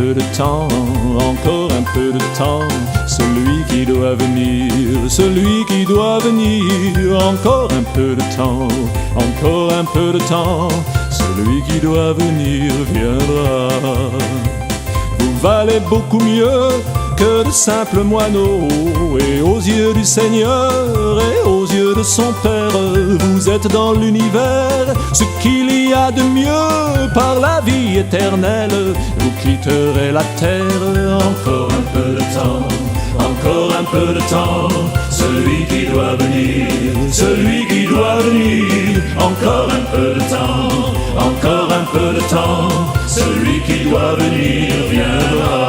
peu de temps, encore un peu de temps. Celui qui doit venir, celui qui doit venir. Encore un peu de temps, encore un peu de temps. Celui qui doit venir viendra. Vous valez beaucoup mieux que de simples moineaux, et aux yeux du Seigneur et aux yeux de son Père, vous êtes dans l'univers ce qu'il y a de mieux. Par la vie éternelle, vous quitterez la terre. Encore un peu de temps, encore un peu de temps. Celui qui doit venir, celui qui doit venir. Encore un peu de temps, encore un peu de temps. Celui qui doit venir viendra.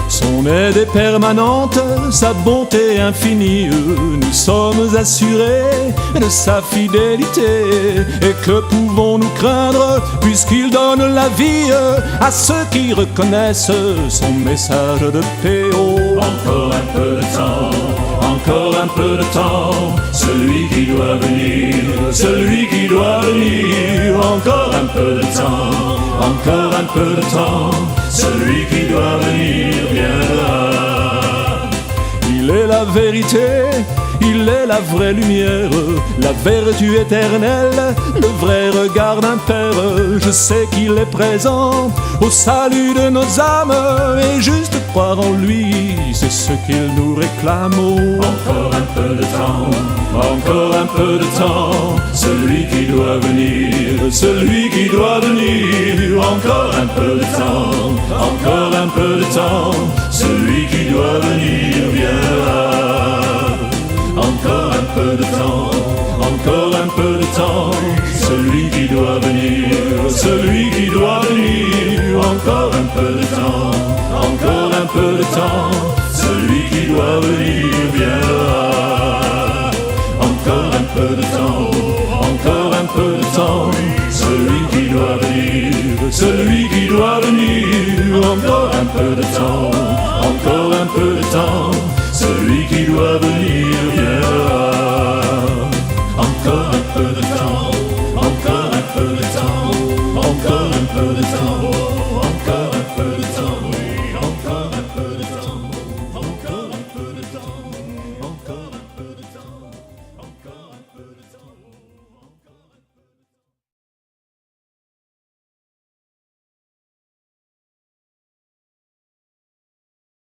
Son aide est permanente, sa bonté infinie. Nous sommes assurés de sa fidélité. Et que pouvons-nous craindre, puisqu'il donne la vie à ceux qui reconnaissent son message de paix. Oh, encore un peu de temps, encore un peu de temps. Celui qui doit venir, celui qui doit venir. Encore un peu de temps, encore un peu de temps. Celui qui doit venir viendra. Il est la vérité, il est la vraie lumière, la vertu éternelle, le vrai regard d'un père. Je sais qu'il est présent au salut de nos âmes, et juste croire en lui, c'est ce qu'il nous réclame. Oh, encore un peu de temps, encore un peu de temps. Celui qui doit venir, celui qui doit venir. Encore un peu de temps, encore un peu de temps. Celui qui doit venir viendra. Encore un peu de temps, encore un peu de temps. Celui qui doit venir, celui qui doit venir. Encore un peu de temps, encore un peu de temps. Celui qui doit venir viendra. Encore un peu de temps, encore un peu de temps. Celui qui doit venir, celui qui doit venir. Encore un peu de temps, encore un peu de temps. Celui qui doit venir